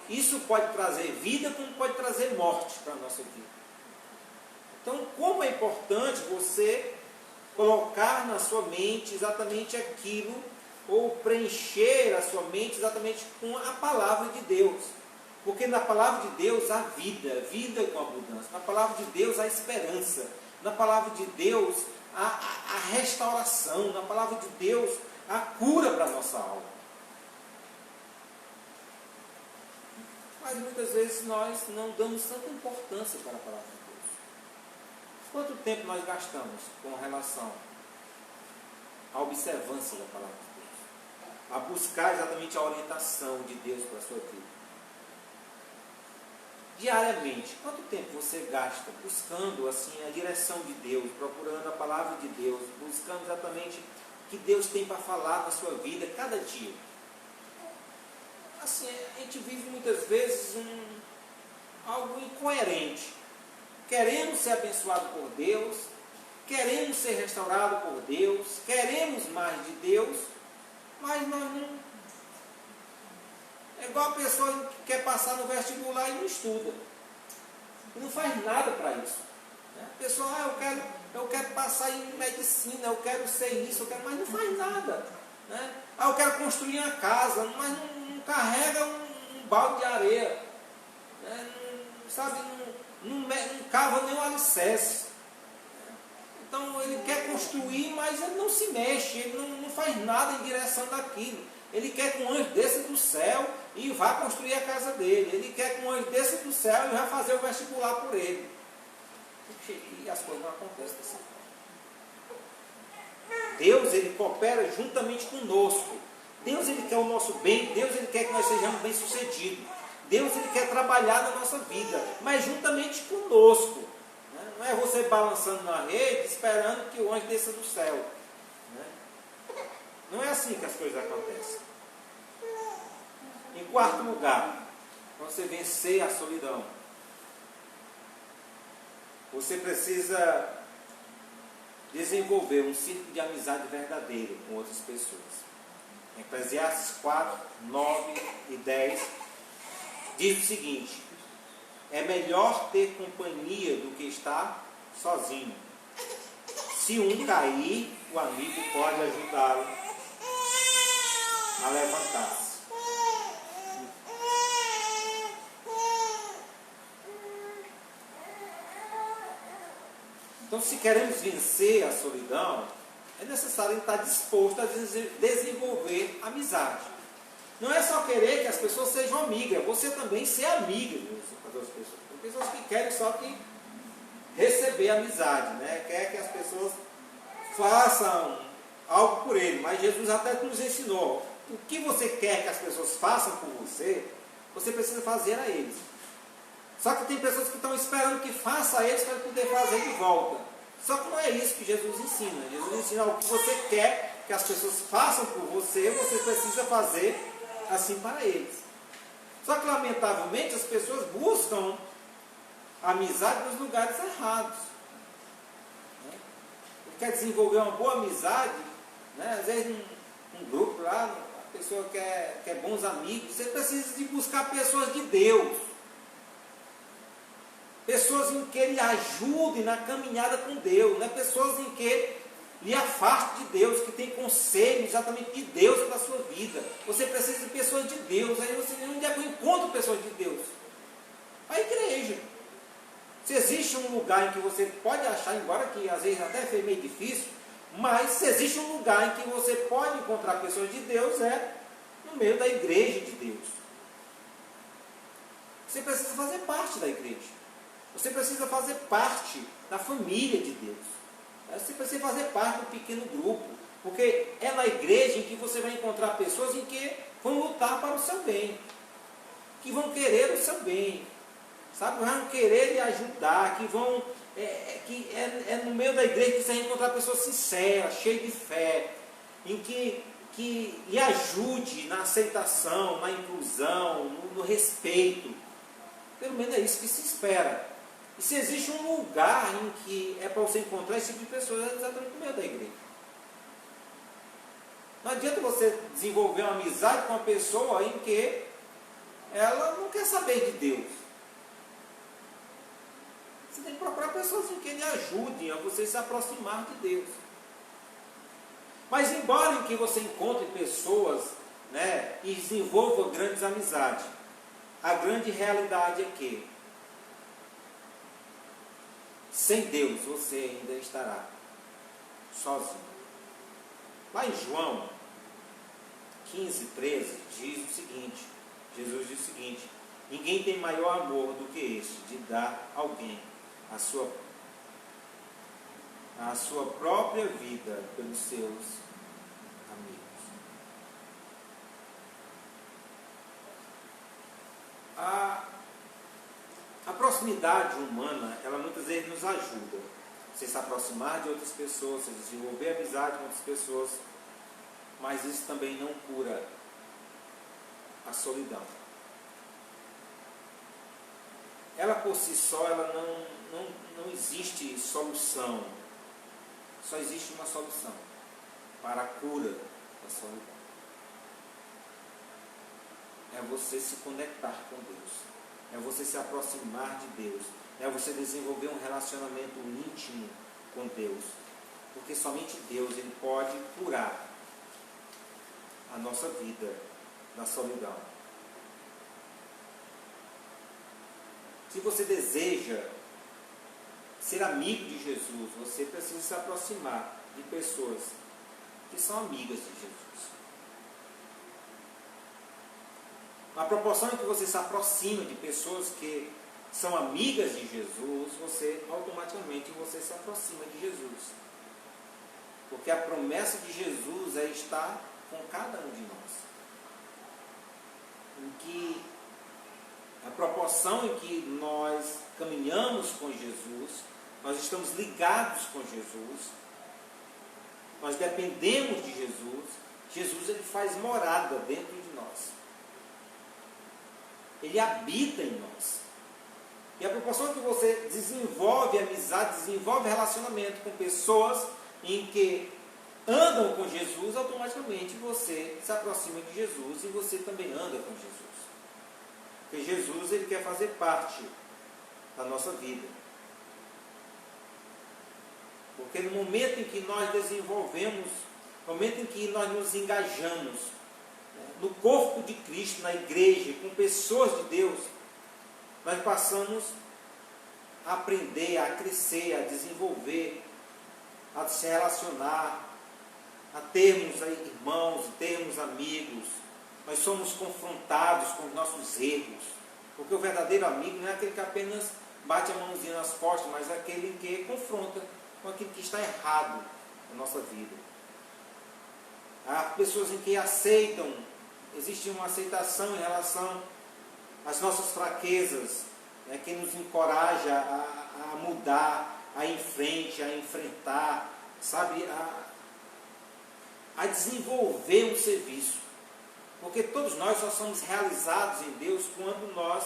isso pode trazer vida, como pode trazer morte para a nossa vida. Então, como é importante você colocar na sua mente exatamente aquilo, ou preencher a sua mente exatamente com a palavra de Deus. Porque na palavra de Deus há vida com abundância. Na palavra de Deus há esperança. Na palavra de Deus há restauração. Na palavra de Deus há cura para a nossa alma. Mas muitas vezes nós não damos tanta importância para a palavra de Deus. Quanto tempo nós gastamos com relação à observância da palavra de Deus? A buscar exatamente a orientação de Deus para a sua vida? Diariamente, quanto tempo você gasta buscando assim a direção de Deus, procurando a palavra de Deus, buscando exatamente o que Deus tem para falar na sua vida cada dia? Assim, a gente vive muitas vezes algo incoerente. Queremos ser abençoados por Deus, queremos ser restaurados por Deus, queremos mais de Deus, mas nós não... É igual a pessoa que quer passar no vestibular e não estuda. E não faz nada para isso. A pessoa, eu quero passar em medicina, eu quero ser isso, mas não faz nada. Eu quero construir uma casa, mas não carrega um balde de areia. Não cava nem um alicerce. Então ele quer construir, mas ele não se mexe, ele não faz nada em direção daquilo. Ele quer que um anjo desça do céu e vá construir a casa dele. Ele quer que um anjo desça do céu e vá fazer o vestibular por ele. E as coisas não acontecem dessa forma. Deus, ele coopera juntamente conosco. Deus, ele quer o nosso bem. Deus, ele quer que nós sejamos bem-sucedidos. Deus, ele quer trabalhar na nossa vida, mas juntamente conosco. Não é você balançando na rede, esperando que o anjo desça do céu. Não é assim que as coisas acontecem. Em quarto lugar, para você vencer a solidão, você precisa desenvolver um círculo de amizade verdadeiro com outras pessoas. Em Eclesiastes 4, 9 e 10, diz o seguinte: é melhor ter companhia do que estar sozinho. Se um cair, o amigo pode ajudá-lo a levantar-se. Então, se queremos vencer a solidão, é necessário estar disposto a desenvolver amizade. Não é só querer que as pessoas sejam amigas, você também ser amiga das pessoas. Tem pessoas que querem só que receber amizade, quer que as pessoas façam algo por ele, mas Jesus até nos ensinou. O que você quer que as pessoas façam por você, você precisa fazer a eles. Só que tem pessoas que estão esperando que faça a eles para poder fazer de volta. Só que não é isso que Jesus ensina. Jesus ensina o que você quer que as pessoas façam por você, você precisa fazer assim para eles. Só que, lamentavelmente, as pessoas buscam amizade nos lugares errados. Ele quer desenvolver uma boa amizade, né? Às vezes um grupo lá, a pessoa quer bons amigos, você precisa de buscar pessoas de Deus. Pessoas em que lhe ajudem na caminhada com Deus, né? Pessoas em que lhe afaste de Deus, que tem conselho exatamente de Deus para a sua vida. Você precisa de pessoas de Deus. Aí você onde é que eu encontro pessoas de Deus? A igreja. Se existe um lugar em que você pode achar, embora que às vezes até foi meio difícil, mas se existe um lugar em que você pode encontrar pessoas de Deus, é no meio da igreja de Deus. Você precisa fazer parte da igreja. Você precisa fazer parte da família de Deus. Você precisa fazer parte do pequeno grupo. Porque é na igreja em que você vai encontrar pessoas em que vão lutar para o seu bem. Que vão querer o seu bem. Sabe? Vão querer lhe ajudar. Que vão... É no meio da igreja que você vai encontrar pessoas sinceras, cheias de fé. Em que lhe ajude na aceitação, na inclusão, no respeito. Pelo menos é isso que se espera. E se existe um lugar em que é para você encontrar esse tipo de pessoas, é exatamente no meio da igreja. Não adianta você desenvolver uma amizade com uma pessoa em que ela não quer saber de Deus. Você tem que procurar pessoas em que lhe ajudem a você se aproximar de Deus. Mas embora em que você encontre pessoas, né, e desenvolva grandes amizades, a grande realidade é que sem Deus você ainda estará sozinho. Lá em João 15, 13, diz o seguinte, Jesus diz o seguinte: ninguém tem maior amor do que este, de dar a alguém a sua própria vida pelos seus amigos. A proximidade humana, ela muitas vezes nos ajuda. Você se aproximar de outras pessoas, você desenvolver amizade com outras pessoas, mas isso também não cura a solidão. Ela por si só, ela não existe solução. Só existe uma solução para a cura da solidão. É você se conectar com Deus. É você se aproximar de Deus. É você desenvolver um relacionamento íntimo com Deus. Porque somente Deus ele pode curar a nossa vida da solidão. Se você deseja ser amigo de Jesus, você precisa se aproximar de pessoas que são amigas de Jesus. Na proporção em que você se aproxima de pessoas que são amigas de Jesus, você automaticamente se aproxima de Jesus. Porque a promessa de Jesus é estar com cada um de nós. Em que a proporção em que nós caminhamos com Jesus, nós estamos ligados com Jesus, nós dependemos de Jesus, Jesus ele faz morada dentro de nós. Ele habita em nós. E a proporção que você desenvolve amizade, desenvolve relacionamento com pessoas em que andam com Jesus, automaticamente você se aproxima de Jesus e você também anda com Jesus. Porque Jesus ele quer fazer parte da nossa vida. Porque no momento em que nós desenvolvemos, no momento em que nós nos engajamos no corpo de Cristo, na igreja, com pessoas de Deus, nós passamos a aprender, a crescer, a desenvolver, a se relacionar, a termos irmãos, termos amigos. Nós somos confrontados com os nossos erros, porque o verdadeiro amigo não é aquele que apenas bate a mãozinha nas costas, mas é aquele que confronta com aquilo que está errado na nossa vida. Há pessoas em que aceitam, existe uma aceitação em relação às nossas fraquezas, né, que nos encoraja a mudar, a ir em frente, a enfrentar, sabe, a desenvolver um serviço. Porque todos nós só somos realizados em Deus quando nós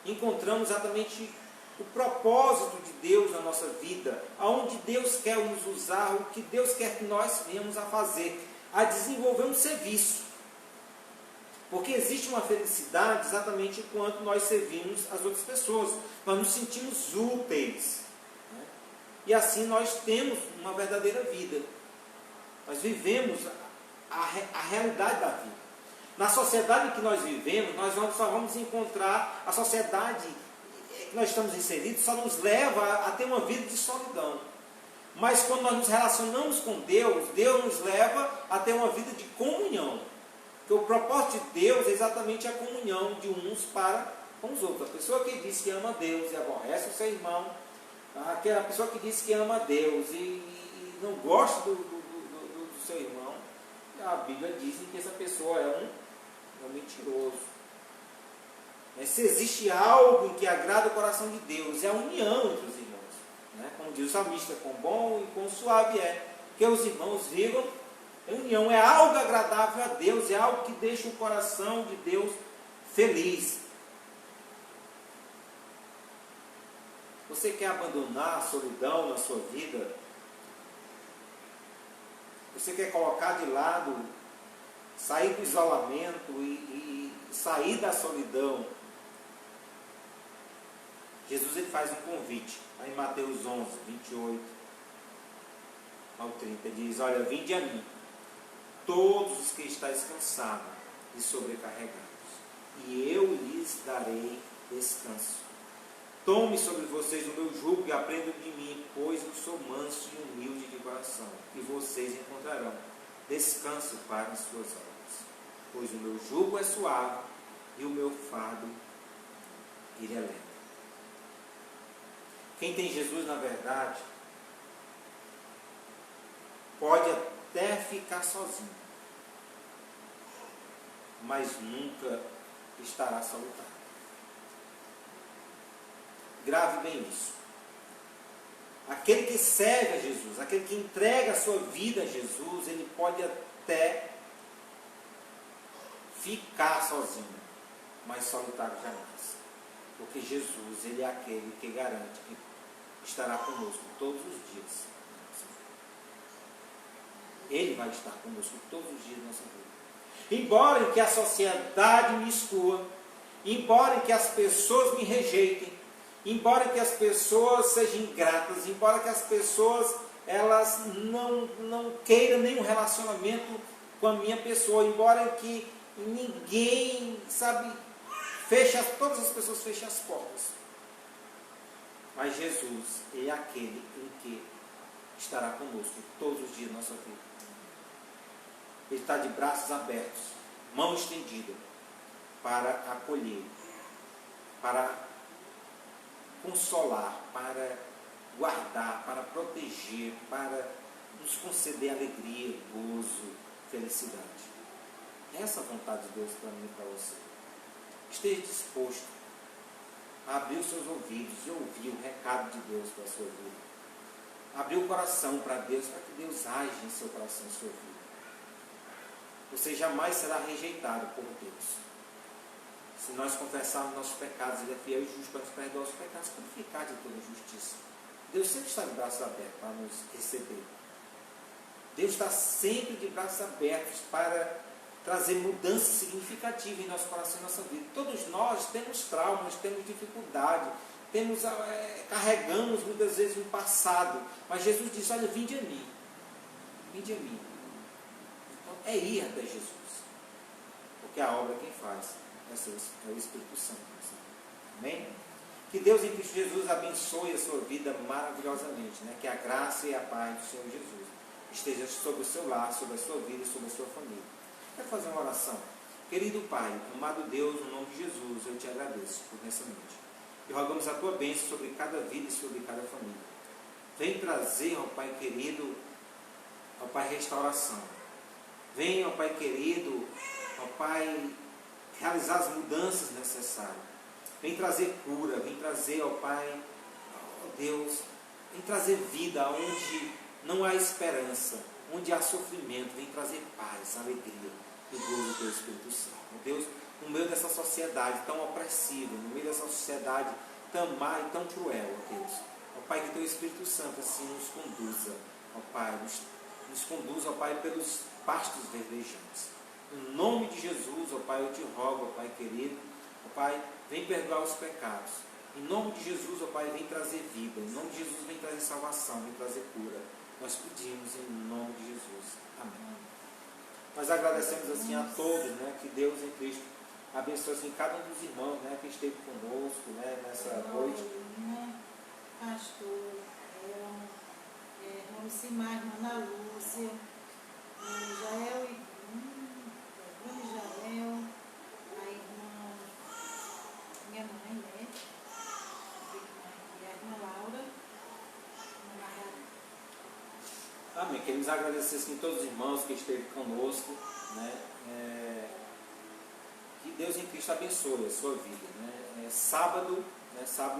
encontramos exatamente o propósito de Deus na nossa vida, aonde Deus quer nos usar, o que Deus quer que nós venhamos a fazer, a desenvolver um serviço. Porque existe uma felicidade exatamente quando nós servimos as outras pessoas, nós nos sentimos úteis, né? E assim nós temos uma verdadeira vida, nós vivemos a realidade da vida. Na sociedade em que nós vivemos, nós só vamos encontrar a sociedade que nós estamos inseridos, só nos leva a ter uma vida de solidão. Mas quando nós nos relacionamos com Deus, Deus nos leva a ter uma vida de comunhão. Porque o propósito de Deus é exatamente a comunhão de uns para com os outros. A pessoa que diz que ama Deus e aborrece o seu irmão, aquela pessoa que diz que ama Deus e não gosta do seu irmão, a Bíblia diz que essa pessoa é um mentiroso. Se existe algo em que agrada o coração de Deus, é a união entre os irmãos, né? Como diz o salmista, quão bom e quão suave é que os irmãos vivam em união. É algo agradável a Deus, é algo que deixa o coração de Deus feliz. Você quer abandonar a solidão na sua vida? Você quer colocar de lado, sair do isolamento e sair da solidão? Jesus ele faz um convite, aí em Mateus 11, 28 ao 30, ele diz: olha, vinde a mim, todos os que estáis cansados e sobrecarregados, e eu lhes darei descanso. Tome sobre vocês o meu jugo e aprendam de mim, pois eu sou manso e humilde de coração, e vocês encontrarão descanso para as suas almas. Pois o meu jugo é suave e o meu fardo ele é leve. Quem tem Jesus na verdade pode até ficar sozinho, mas nunca estará solitário. Grave bem isso. Aquele que serve a Jesus, aquele que entrega a sua vida a Jesus, ele pode até ficar sozinho, mas solitário jamais. Porque Jesus, ele é aquele que garante que estará conosco todos os dias. Ele vai estar conosco todos os dias da nossa vida. Embora que a sociedade me exclua, embora que as pessoas me rejeitem, embora que as pessoas sejam ingratas, embora que as pessoas elas não queiram nenhum relacionamento com a minha pessoa, embora que ninguém, sabe, todas as pessoas fecham as portas. Mas Jesus é aquele em que estará conosco todos os dias da nossa vida. Ele está de braços abertos, mão estendida, para acolher, para consolar, para guardar, para proteger, para nos conceder alegria, gozo, felicidade. Essa é a vontade de Deus para mim e para você. Esteja disposto a abrir os seus ouvidos e ouvir o recado de Deus para a sua vida. Abrir o coração para Deus, para que Deus age em seu coração e sua vida. Você jamais será rejeitado por Deus. Se nós confessarmos nossos pecados, Ele é fiel e justo para nos perdoar os pecados, purificar de toda injustiça. Deus sempre está de braços abertos para nos receber. Deus está sempre de braços abertos para trazer mudança significativa em nosso coração e nossa vida. Todos nós temos traumas, temos dificuldade, carregamos muitas vezes um passado, mas Jesus diz: olha, vinde a mim. Vinde a mim. Então, é ir até Jesus. Porque a obra quem faz é o Espírito Santo. Amém? Que Deus em Cristo Jesus abençoe a sua vida maravilhosamente, né? Que a graça e a paz do Senhor Jesus esteja sobre o seu lar, sobre a sua vida e sobre a sua família. Quero fazer uma oração. Querido Pai, amado Deus, no nome de Jesus, eu te agradeço por essa noite. E rogamos a tua bênção sobre cada vida e sobre cada família. Vem trazer, ó Pai querido, ó Pai, restauração. Venha, ó Pai querido, ó Pai, realizar as mudanças necessárias. Vem trazer cura, vem trazer, ó Pai, ó Deus, vem trazer vida onde não há esperança, onde há sofrimento. Vem trazer paz, alegria e gozo do Teu Espírito Santo. Ó Deus, no meio dessa sociedade tão opressiva, no meio dessa sociedade tão má e tão cruel, ó Deus. Ó Pai, que Teu Espírito Santo assim nos conduza, ó Pai, nos conduza, ó Pai, pelos pastos verdejantes. Em nome de Jesus, ó Pai, eu te rogo, ó Pai querido, ó Pai, vem perdoar os pecados. Em nome de Jesus, ó Pai, vem trazer vida. Em nome de Jesus, vem trazer salvação, vem trazer cura. Nós pedimos em nome de Jesus. Amém. Nós agradecemos assim a todos, né, que Deus em Cristo abençoe assim, cada um dos irmãos, né, que esteve conosco, né, nessa noite. Pastor, irmão Simar, irmã Ana Lúcia, Jael e Jael, a irmã, minha mãe, né? E a irmã Laura, Amém. Queremos agradecer assim, a todos os irmãos que esteve conosco, né? Que Deus em Cristo abençoe a sua vida, né? Sábado,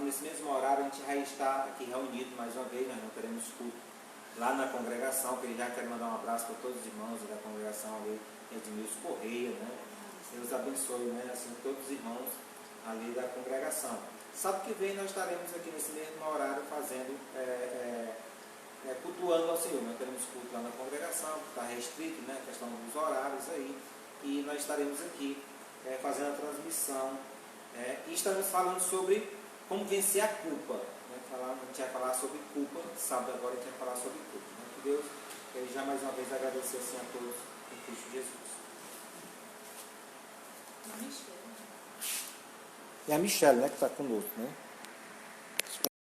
nesse mesmo horário, a gente vai estar aqui reunido mais uma vez. Nós não teremos culto lá na congregação, que eu já quero mandar um abraço para todos os irmãos da congregação ali, Edmilson Correia, né? Deus abençoe, né? Assim, todos os irmãos ali da congregação. Sábado que vem nós estaremos aqui nesse mesmo horário fazendo, cultuando ao Senhor. Nós teremos culto lá na congregação, está restrito, né? A questão dos horários aí, e nós estaremos aqui fazendo a transmissão, e estaremos falando sobre como vencer a culpa. Né? A gente vai falar sobre culpa, sábado agora a gente vai falar sobre culpa. Né? Que Deus, já mais uma vez agradecer assim, a todos em Cristo Jesus. E a Michelle, né, que está conosco, né?